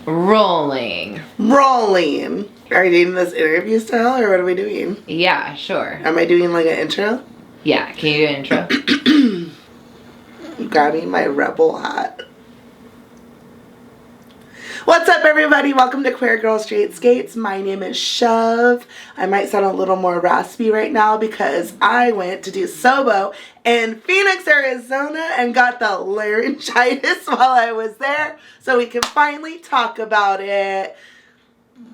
Rolling. Rolling. Are you doing this interview style or what are we doing? Yeah, sure. Am I doing like an intro? Yeah, can you do an intro? Grabbing my rebel hat. What's up, everybody? Welcome to queergirlstraightskates. My name is Shove. I might sound a little more raspy right now because I went to do SOBO in Phoenix, Arizona and got the laryngitis while I was there, so we can finally talk about it.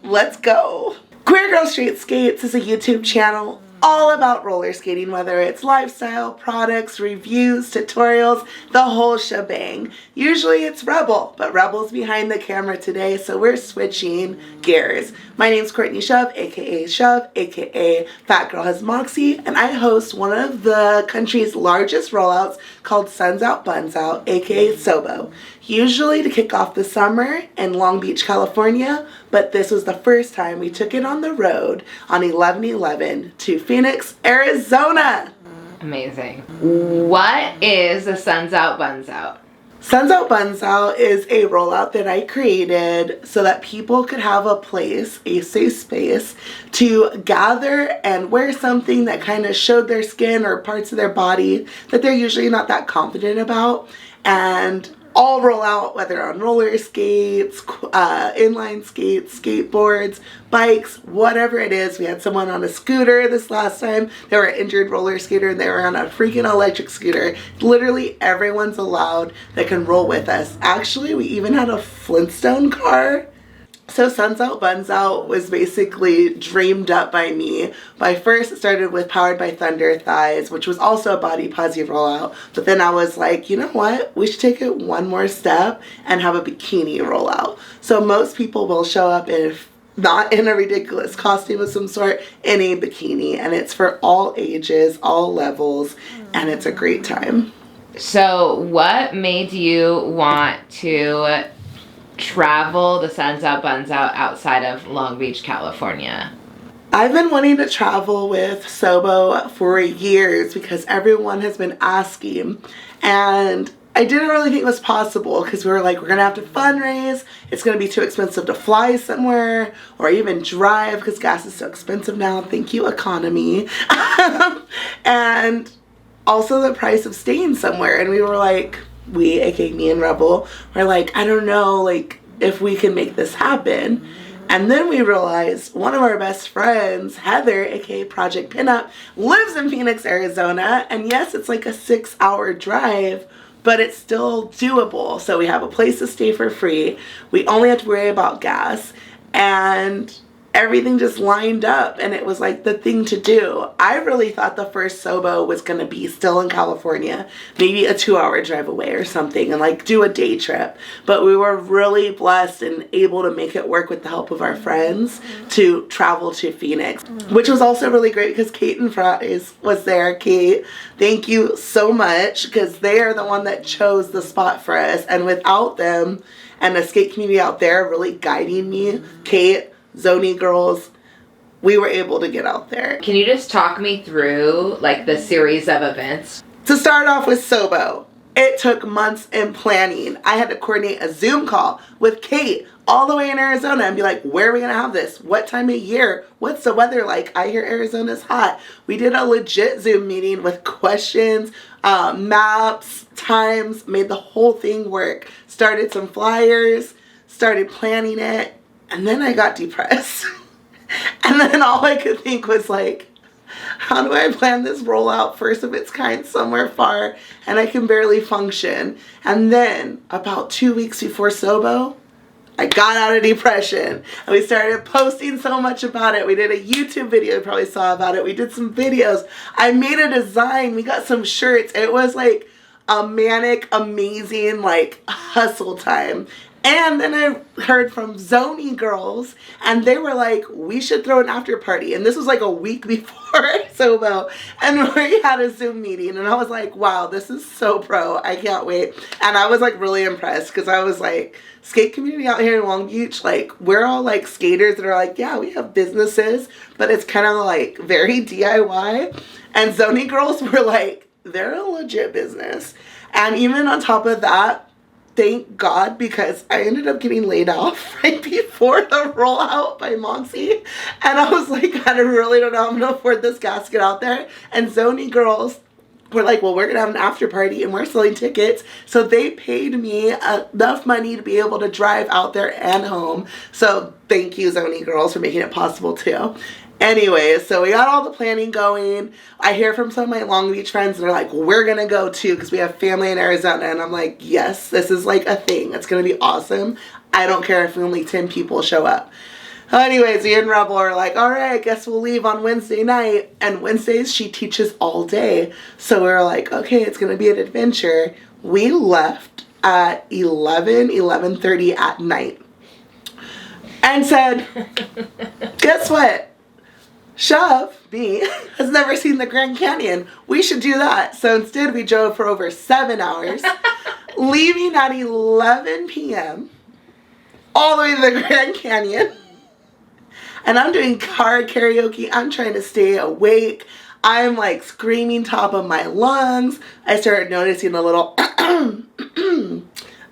Let's go. Queer Girl Straight Skates is a YouTube channel all about roller skating, whether it's lifestyle, products, reviews, tutorials, the whole shebang. Usually it's Rebel, but Rebel's behind the camera today, so we're switching gears. My name's Courtney Shove, aka Shove, aka Fat Girl Has Moxie, and I host one of the country's largest rollouts called Suns Out, Buns Out, aka SOBO. Usually to kick off the summer in Long Beach, California, but this was the first time we took it on the road on 11/11 to Phoenix, Arizona. Amazing. What is the Suns Out, Buns Out? Suns Out, Buns Out is a rollout that I created so that people could have a place, a safe space, to gather and wear something that kind of showed their skin or parts of their body that they're usually not that confident about, and all roll out, whether on roller skates, inline skates, skateboards, bikes, whatever it is. We had someone on a scooter this last time. They were an injured roller skater and they were on a freaking electric scooter. Literally everyone's allowed that can roll with us. Actually, we even had a Flintstone car. So Suns Out, Buns Out was basically dreamed up by me. First, it started with Powered by Thunder Thighs, which was also a body positive rollout. But then I was like, you know what? We should take it one more step and have a bikini rollout. So most people will show up if not in a ridiculous costume of some sort, in a bikini. And it's for all ages, all levels, and it's a great time. So what made you want to travel the Suns Out, Buns Out outside of Long Beach, California? I've been wanting to travel with SOBO for years because everyone has been asking, and I didn't really think it was possible because we were like, we're gonna have to fundraise, it's gonna be too expensive to fly somewhere or even drive because gas is so expensive now, thank you economy. And also the price of staying somewhere, and we were like, we, aka me and Rebel, were like, I don't know, like, if we can make this happen. And then we realized one of our best friends, Heather, aka Project Pinup, lives in Phoenix, Arizona, and yes, it's like a 6-hour drive, but it's still doable. So we have a place to stay for free. We only have to worry about gas, and everything just lined up, and it was like the thing to do. I really thought the first SOBO was going to be still in California, maybe a 2-hour drive away or something, and like do a day trip. But we were really blessed and able to make it work with the help of our friends to travel to Phoenix, which was also really great because Kate and Fries was there. Kate, thank you so much, because they are the one that chose the spot for us, and without them and the skate community out there really guiding me, Kate, Zony girls, we were able to get out there. Can you just talk me through like the series of events? To start off with SOBO, it took months in planning. I had to coordinate a Zoom call with Kate all the way in Arizona and be like, where are we gonna have this? What time of year? What's the weather like? I hear Arizona's hot. We did a legit Zoom meeting with questions, maps, times, made the whole thing work. Started some flyers, started planning it. And then I got depressed. And then all I could think was like, how do I plan this rollout first of its kind somewhere far and I can barely function? And then about 2 weeks before SOBO, I got out of depression and we started posting so much about it. We did a YouTube video, you probably saw about it. We did some videos. I made a design. We got some shirts. It was like a manic, amazing, like hustle time. And then I heard from Zony girls, and they were like, we should throw an after party. And this was like a week before SOBO. And we had a Zoom meeting, and I was like, wow, this is so pro. I can't wait. And I was like really impressed because I was like, skate community out here in Long Beach, like we're all like skaters that are like, yeah, we have businesses, but it's kind of like very DIY. And Zony girls were like, they're a legit business. And even on top of that, thank God, because I ended up getting laid off right before the rollout by Monty. And I was like, I really don't know how I'm going to afford this casket out there. And Zony girls were like, well, we're going to have an after party and we're selling tickets. So they paid me enough money to be able to drive out there and home. So thank you, Zony girls, for making it possible too. Anyways, so we got all the planning going. I hear from some of my Long Beach friends and they're like, well, we're gonna go too because we have family in Arizona. And I'm like, yes, this is like a thing. It's gonna be awesome. I don't care if only 10 people show up. Anyways, me and Rebel are like, all right, I guess we'll leave on Wednesday night. And Wednesdays she teaches all day. So we're like, okay, it's gonna be an adventure. We left at 11:30 at night and said, guess what? Shove, me, has never seen the Grand Canyon. We should do that. So instead we drove for over 7 hours, leaving at 11 p.m. all the way to the Grand Canyon. And I'm doing car karaoke. I'm trying to stay awake. I'm like screaming top of my lungs. I started noticing a little,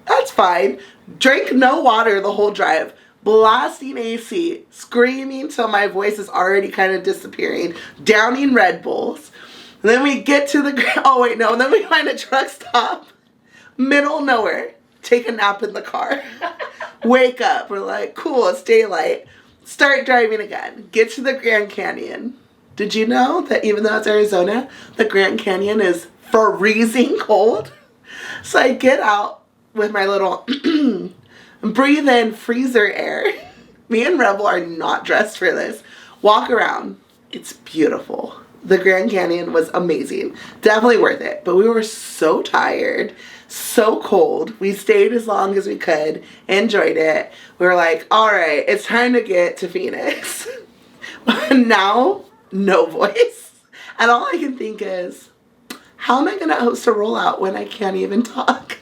that's fine. Drank no water the whole drive. Blasting AC, screaming till my voice is already kind of disappearing, downing Red Bulls. And then we get to the, oh wait, no, and then we find a truck stop, middle of nowhere, take a nap in the car, wake up, we're like, cool, it's daylight, start driving again, get to the Grand Canyon. Did you know that even though it's Arizona, the Grand Canyon is freezing cold? So I get out with my little breathe in freezer air. Me and Rebel are not dressed for this. Walk around. It's beautiful. The Grand Canyon was amazing. Definitely worth it. But we were so tired, so cold. We stayed as long as we could, enjoyed it. We were like, all right, it's time to get to Phoenix. Now, no voice. And all I can think is, how am I going to host a rollout when I can't even talk?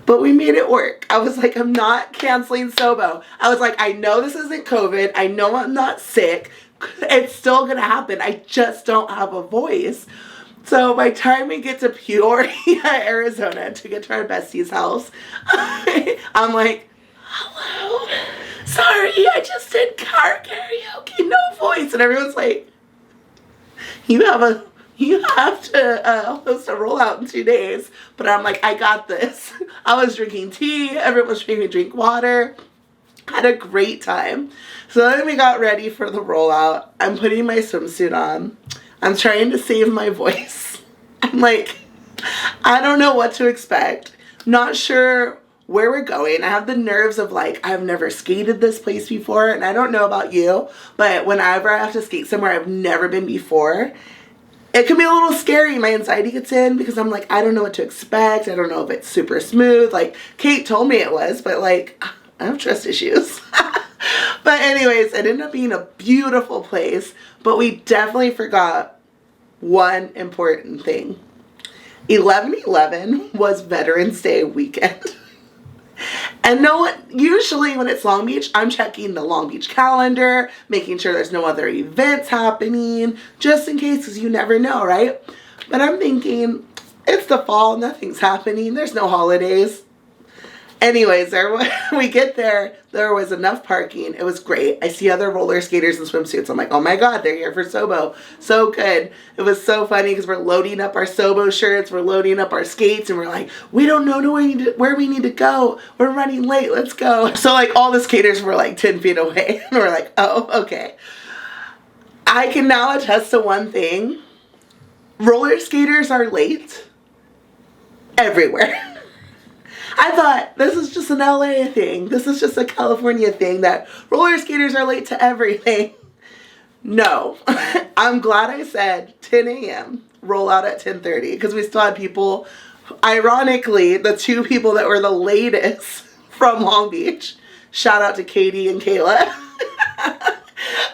But we made it work. I was like, I'm not canceling SOBO. I was like, I know this isn't COVID. I know I'm not sick. It's still going to happen. I just don't have a voice. So by the time we get to Peoria, Arizona, to get to our bestie's house, I'm like, hello, sorry, I just did car karaoke, no voice. And everyone's like, you have to host a rollout in 2 days. But I'm like, I got this. I was drinking tea. Everyone was making me drink water. Had a great time. So then we got ready for the rollout. I'm putting my swimsuit on. I'm trying to save my voice. I'm like, I don't know what to expect. Not sure where we're going. I have the nerves of like, I've never skated this place before. And I don't know about you, but whenever I have to skate somewhere I've never been before, it can be a little scary. My anxiety gets in because I'm like, I don't know what to expect. I don't know if it's super smooth. Like, Kate told me it was, but like, I have trust issues. But anyways, it ended up being a beautiful place, but we definitely forgot one important thing. 11/11 was Veterans Day weekend. And no one, usually when it's Long Beach, I'm checking the Long Beach calendar, making sure there's no other events happening, just in case, because you never know, right? But I'm thinking, it's the fall, nothing's happening, there's no holidays. Anyways, we get there, there was enough parking. It was great. I see other roller skaters in swimsuits. I'm like, oh my God, they're here for SOBO. So good. It was so funny because we're loading up our SOBO shirts, we're loading up our skates, and we're like, we don't know where we need to go. We're running late, let's go. So like all the skaters were like 10 feet away. And we're like, oh, okay. I can now attest to one thing. Roller skaters are late everywhere. I thought this is just an LA thing. This is just a California thing that roller skaters are late to everything. No. I'm glad I said 10 a.m. roll out at 10:30 because we still had people, ironically, the two people that were the latest from Long Beach. Shout out to Katie and Kayla.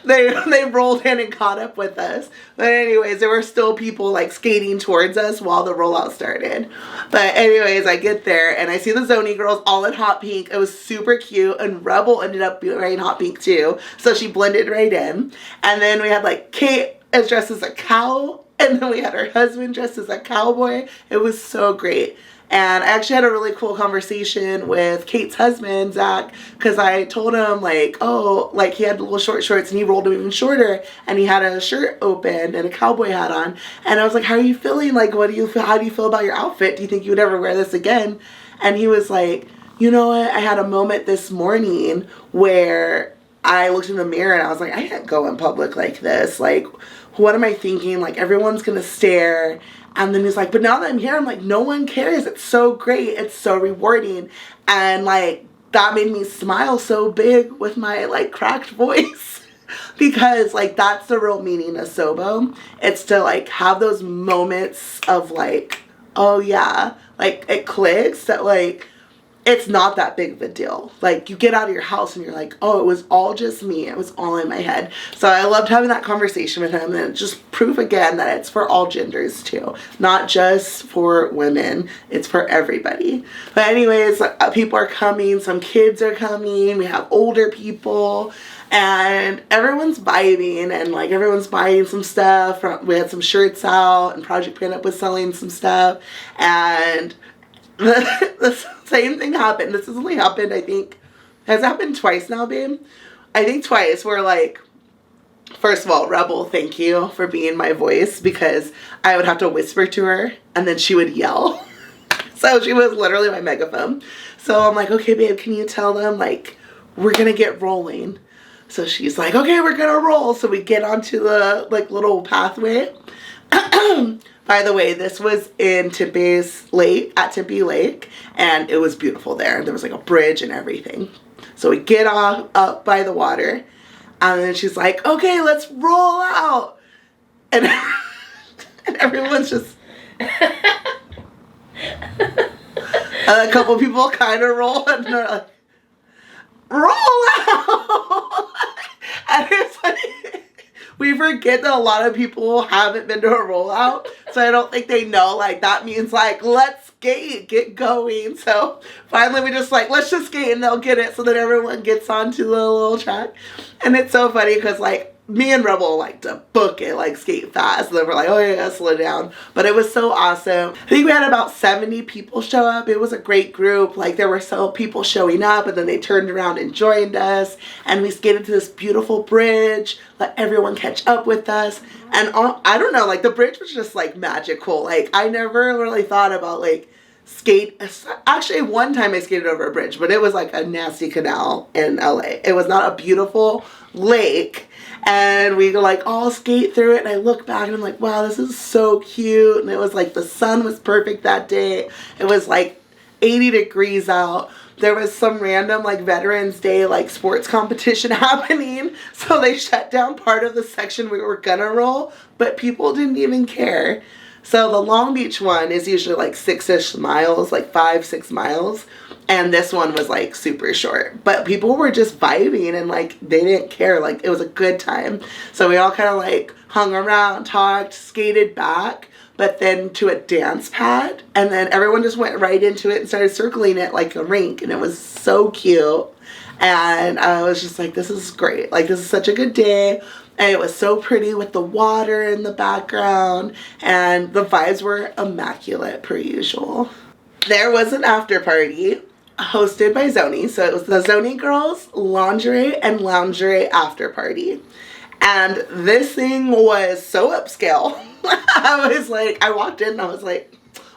They rolled in and caught up with us. But anyways, there were still people like skating towards us while the rollout started. But anyways, I get there and I see the Zony girls all in hot pink. It was super cute, and Rebel ended up wearing hot pink too. So she blended right in. And then we had like Kate dressed as a cow, and then we had her husband dressed as a cowboy. It was so great. And I actually had a really cool conversation with Kate's husband, Zach, because I told him, like, oh, like, he had little short shorts and he rolled them even shorter, and he had a shirt open and a cowboy hat on. And I was like, how are you feeling? Like, how do you feel about your outfit? Do you think you would ever wear this again? And he was like, you know what? I had a moment this morning where I looked in the mirror and I was like, I can't go in public like this. Like, what am I thinking? Like, everyone's going to stare. And then he's like, but now that I'm here, I'm like, no one cares. It's so great. It's so rewarding. And like, that made me smile so big with my like cracked voice because like, that's the real meaning of SOBO. It's to like have those moments of like, oh yeah, like it clicks that like, it's not that big of a deal. Like, you get out of your house and you're like, oh, it was all just me. It was all in my head. So I loved having that conversation with him, and just proof again that it's for all genders too. Not just for women. It's for everybody. But anyways, people are coming. Some kids are coming. We have older people. And everyone's vibing, and like everyone's buying some stuff. We had some shirts out, and Project Pinup was selling some stuff. And the same thing happened. This has only happened, I think, has it happened twice now, babe? I think twice, where like, first of all, Rebel, thank you for being my voice, because I would have to whisper to her and then she would yell. So she was literally my megaphone. So I'm like, okay, babe, can you tell them like, we're gonna get rolling? So she's like, okay, we're gonna roll. So we get onto the like little pathway. By the way, this was in Tempe's Lake, at Tempe Lake, and it was beautiful there. There was like a bridge and everything. So we get up by the water, and then she's like, okay, let's roll out. And, and everyone's just... a couple people kind of roll, and they're like, roll out! And it's like... We forget that a lot of people haven't been to a rollout, so I don't think they know, like, that means, like, let's skate, get going. So finally we just, like, let's just skate and they'll get it, so that everyone gets onto the little track. And it's so funny because, like, me and Rebel like to book it, like skate fast, and then we're like, oh yeah, slow down. But it was so awesome. I think we had about 70 people show up. It was a great group. Like, there were so people showing up, and then they turned around and joined us, and we skated to this beautiful bridge, let everyone catch up with us. And I don't know, like, the bridge was just like magical. Like, I never really thought about like actually one time I skated over a bridge, but it was like a nasty canal in LA. It was not a beautiful lake. And we like all skate through it, and I look back and I'm like, wow, this is so cute. And it was like the sun was perfect that day. It was like 80 degrees out. There was some random like Veterans Day like sports competition happening, so they shut down part of the section we were gonna roll, but people didn't even care. So the Long Beach one is usually like 6-ish miles, like 5-6 miles. And this one was like super short. But people were just vibing, and like they didn't care. Like, it was a good time. So we all kind of like hung around, talked, skated back, but then to a dance pad. And then everyone just went right into it and started circling it like a rink. And it was so cute. And I was just like, this is great. Like, this is such a good day. And it was so pretty with the water in the background, and the vibes were immaculate per usual. There was an after party hosted by Zoni. So it was the Zoni Girls Lingerie and Loungerie after party. And this thing was so upscale. I was like, I walked in and I was like,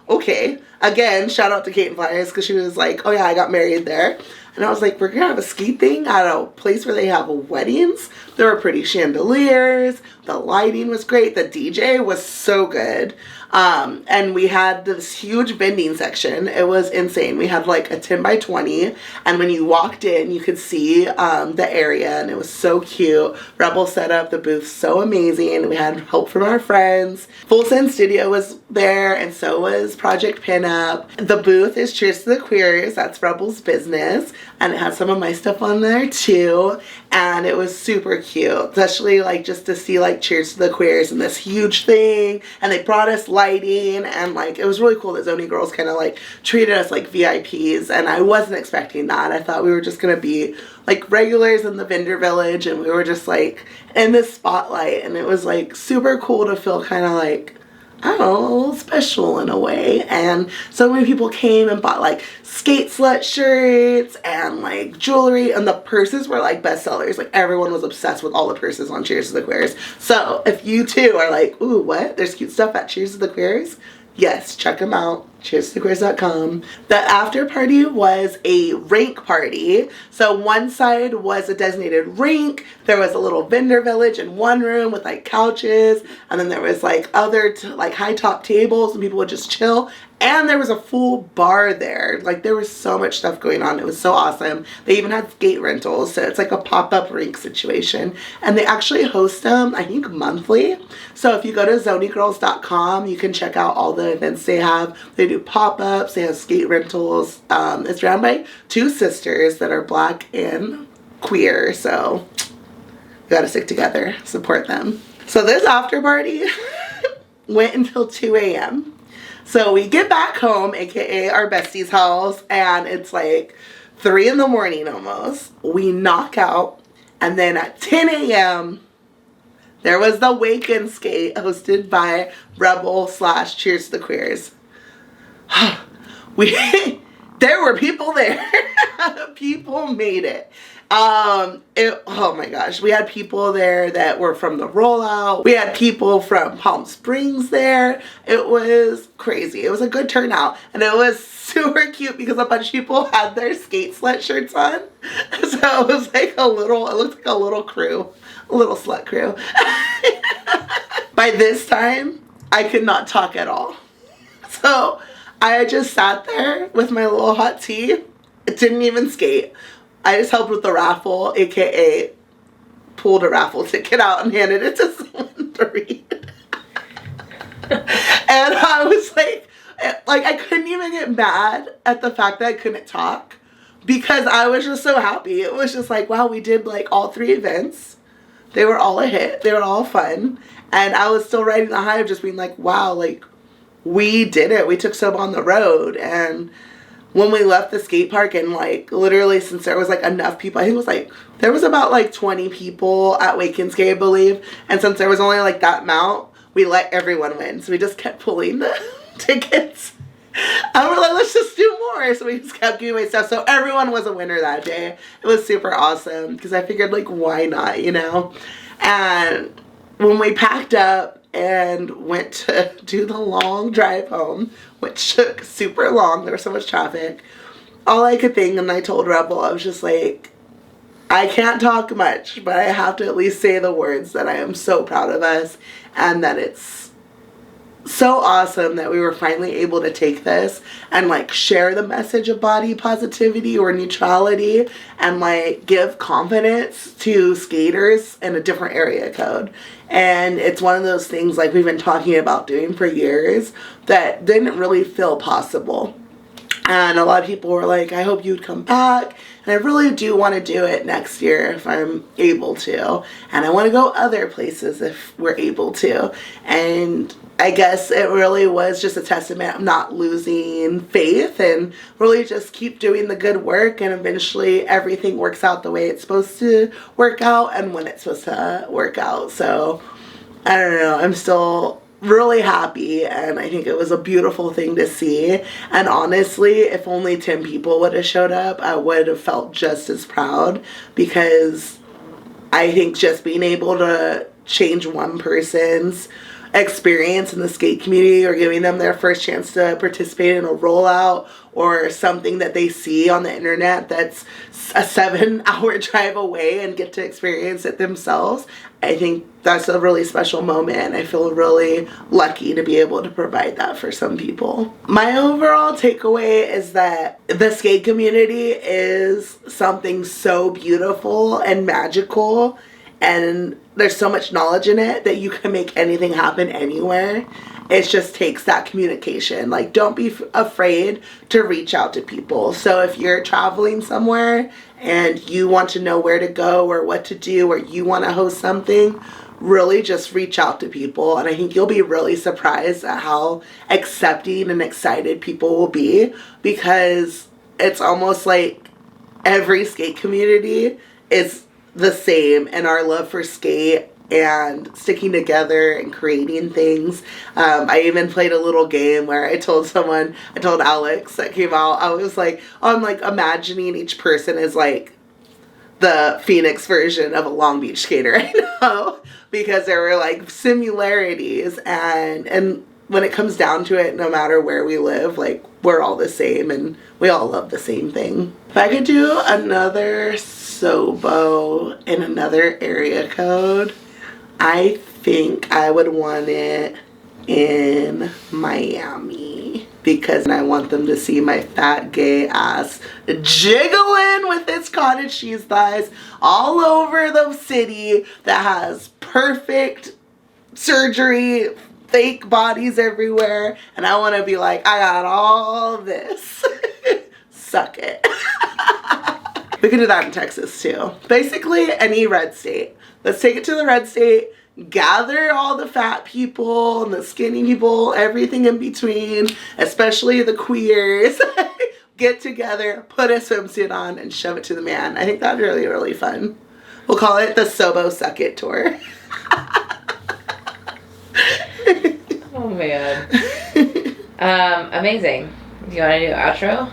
okay. Again, shout out to Kate and Flyers, because she was like, oh yeah, I got married there. And I was like, we're going to have a ski thing at a place where they have weddings. There were pretty chandeliers. The lighting was great. The DJ was so good. And we had this huge vending section. It was insane. We had like a 10 by 20. And when you walked in, you could see the area. And it was so cute. Rebel set up the booth so amazing. We had help from our friends. Full Send Studio was there. And so was Project Pinup. The booth is Cheers to the Queers. That's Rebel's business. And it had some of my stuff on there too. And it was super cute. Especially like just to see like Cheers to the Queers and this huge thing. And they brought us lighting, and like it was really cool that Zoni Girls kind of like treated us like VIPs, and I wasn't expecting that. I thought we were just gonna be like regulars in the vendor village, and we were just like in this spotlight, and it was like super cool to feel kind of like I don't know, a little special in a way. And so many people came and bought like skate slut shirts and like jewelry, and the purses were like bestsellers. Like everyone was obsessed with all the purses on Cheers to the Queers. So if you too are like, ooh, what? There's cute stuff at Cheers to the Queers? Yes, check them out. Cheerstothequeers.com. The after party was a rink party. So one side was a designated rink. There was a little vendor village in one room with like couches, and then there was like other like high top tables and people would just chill. And there was a full bar there. Like there was so much stuff going on. It was so awesome. They even had skate rentals. So it's like a pop-up rink situation. And they actually host them, I think, monthly. So if you go to zonygirls.com, you can check out all the events they have. They do pop-ups. They have skate rentals. It's run by two sisters that are Black and queer. So you gotta stick together. Support them. So this after party went until 2 a.m. So we get back home, aka our bestie's house, and it's like 3 in the morning almost. We knock out, and then at 10 a.m. there was the Wake and Skate hosted by Rebel / Cheers to the Queers. There were people there. People made it. Oh my gosh, we had people there that were from the rollout. We had people from Palm Springs there. It was crazy. It was a good turnout, and it was super cute because a bunch of people had their skate slut shirts on. So it was like it looked like a little crew, a little slut crew. By this time, I could not talk at all. So I just sat there with my little hot tea. It didn't even skate. I just helped with the raffle, aka pulled a raffle ticket out and handed it to someone to read. And I was like I couldn't even get mad at the fact that I couldn't talk because I was just so happy. It was just like, wow, we did like all 3 events. They were all a hit. They were all fun. And I was still riding the high of just being like, wow, like we did it. We took SOBO on the road. And when we left the skate park, and like literally since there was like enough people, I think it was like there was about like 20 people at Wake and Skate, I believe, and since there was only like that amount, we let everyone win. So we just kept pulling the tickets, and we're like, let's just do more. So we just kept giving away stuff. So everyone was a winner that day. It was super awesome because I figured like why not, you know. And when we packed up and went to do the long drive home, which took super long, there was so much traffic, all I could think, and I told Rebel, I was just like, I can't talk much, but I have to at least say the words that I am so proud of us, and that it's so awesome that we were finally able to take this and like share the message of body positivity or neutrality and like give confidence to skaters in a different area code. And it's one of those things like we've been talking about doing for years that didn't really feel possible. And a lot of people were like, I hope you'd come back. And I really do want to do it next year if I'm able to. And I want to go other places if we're able to. And I guess it really was just a testament of not losing faith and really just keep doing the good work, and eventually everything works out the way it's supposed to work out and when it's supposed to work out. So I don't know, I'm still really happy, and I think it was a beautiful thing to see. And honestly, if only 10 people would have showed up, I would have felt just as proud, because I think just being able to change one person's experience in the skate community, or giving them their first chance to participate in a rollout or something that they see on the internet that's a 7-hour drive away and get to experience it themselves, I think that's a really special moment. I feel really lucky to be able to provide that for some people. My overall takeaway is that the skate community is something so beautiful and magical, and there's so much knowledge in it that you can make anything happen anywhere. It just takes that communication. Like, don't be afraid to reach out to people. So if you're traveling somewhere and you want to know where to go or what to do, or you want to host something, really just reach out to people. And I think you'll be really surprised at how accepting and excited people will be, because it's almost like every skate community is the same, and our love for skate and sticking together and creating things. I even played a little game where I told Alex that came out, I was like, I'm like imagining each person as like the Phoenix version of a Long Beach skater I know, because there were like similarities, and when it comes down to it, no matter where we live, like we're all the same and we all love the same thing. If I could do another SOBO in another area code, I think I would want it in Miami, because I want them to see my fat gay ass jiggling with its cottage cheese thighs all over the city that has perfect surgery, fake bodies everywhere, and I want to be like, I got all of this. Suck it. We can do that in Texas too. Basically any red state. Let's take it to the red state, gather all the fat people and the skinny people, everything in between, especially the queers, get together, put a swimsuit on, and shove it to the man. I think that'd be really, really fun. We'll call it the SOBO Suck It Tour. Oh man. Amazing. Do you want to do outro?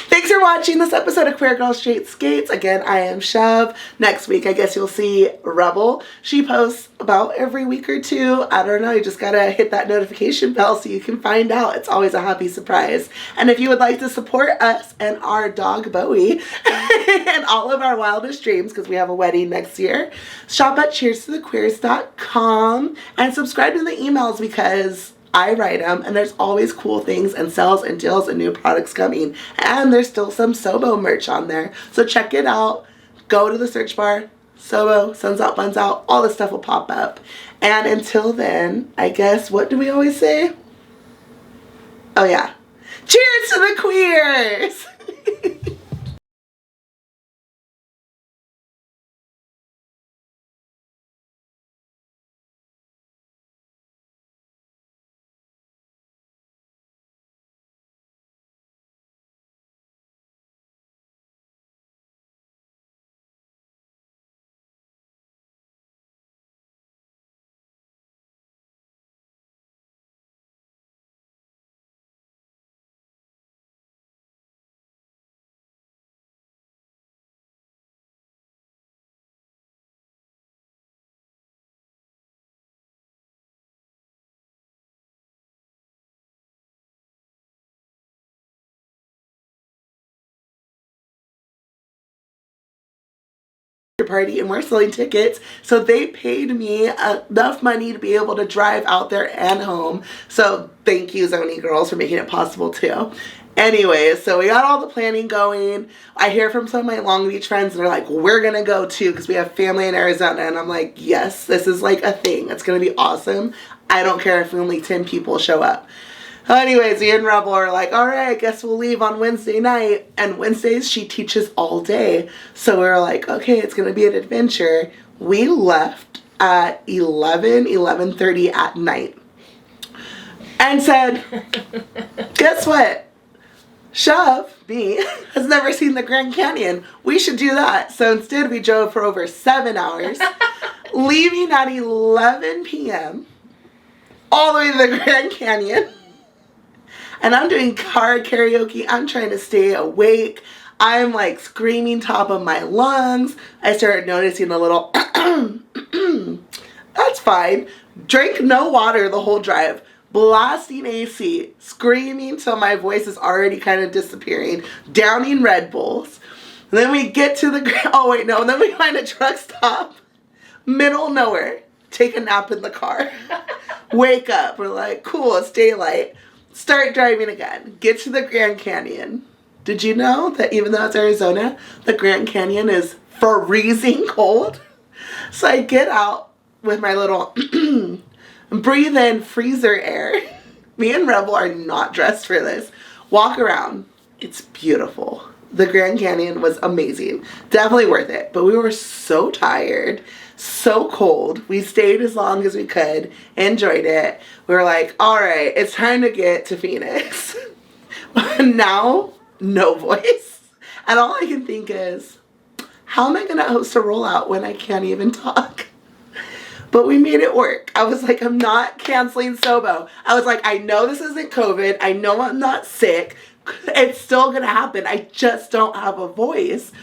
Thanks for watching this episode of Queer Girl Straight Skates. Again, I am Shove. Next week, I guess you'll see Rebel. She posts about every week or two. I don't know, you just gotta hit that notification bell so you can find out. It's always a happy surprise. And if you would like to support us and our dog Bowie and all of our wildest dreams, because we have a wedding next year, shop at cheerstothequeers.com and subscribe to the emails, because I write them, and there's always cool things and sales and deals and new products coming. And there's still some SOBO merch on there. So check it out. Go to the search bar. SOBO, Suns Out, Buns Out. All this stuff will pop up. And until then, I guess, what do we always say? Oh, yeah. Cheers to the queers! Party, and we're selling tickets, so they paid me enough money to be able to drive out there and home. So thank you, Zony Girls, for making it possible too. Anyways, so we got all the planning going. I hear from some of my Long Beach friends, and they're like, we're gonna go too, because we have family in Arizona. And I'm like, yes, this is like a thing. It's gonna be awesome. I don't care if only 10 people show up. Anyways, me and Rebel are like, all right, I guess we'll leave on Wednesday night. And Wednesdays, she teaches all day. So we were like, okay, it's going to be an adventure. We left at 11:30 at night. And said, guess what? Shove, me, has never seen the Grand Canyon. We should do that. So instead, we drove for over 7 hours, leaving at 11 p.m. all the way to the Grand Canyon. And I'm doing car karaoke. I'm trying to stay awake. I'm like screaming top of my lungs. I started noticing a little, that's fine. Drank no water the whole drive. Blasting AC. Screaming till my voice is already kind of disappearing. Downing Red Bulls. And then we get to the, oh wait, no. And then we find a truck stop. Middle of nowhere. Take a nap in the car. Wake up. We're like, cool, it's daylight. Start driving again. Get to the Grand Canyon. Did you know that even though it's Arizona, the Grand Canyon is freezing cold? So I get out with my little breathe in freezer air. Me and Rebel are not dressed for this. Walk around. It's beautiful. The Grand Canyon was amazing. Definitely worth it. But we were so tired. So cold. We stayed as long as we could. Enjoyed it. We were like, all right, it's time to get to Phoenix. Now, no voice. And all I can think is, how am I going to host a rollout when I can't even talk? But we made it work. I was like, I'm not canceling SOBO. I was like, I know this isn't COVID. I know I'm not sick. It's still gonna happen. I just don't have a voice.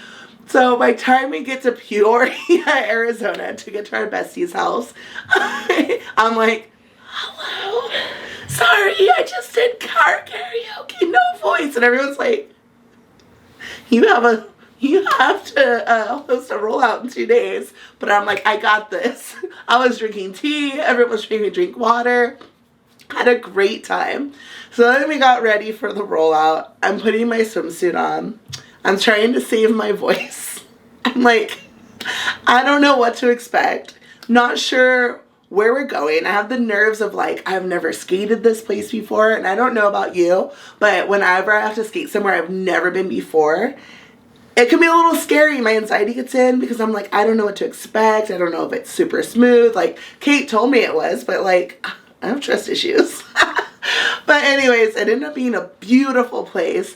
So by the time we get to Peoria, Arizona, to get to our bestie's house, I'm like, hello, sorry, I just did car karaoke, no voice. And everyone's like, you have to host a rollout in 2 days. But I'm like, I got this. I was drinking tea. Everyone was making me drink water. Had a great time. So then we got ready for the rollout. I'm putting my swimsuit on. I'm trying to save my voice. I'm like, I don't know what to expect. Not sure where we're going. I have the nerves of like, I've never skated this place before. And I don't know about you, but whenever I have to skate somewhere I've never been before, it can be a little scary. My anxiety gets in because I'm like, I don't know what to expect. I don't know if it's super smooth. Like, Kate told me it was, but like, I have trust issues. But anyways, it ended up being a beautiful place.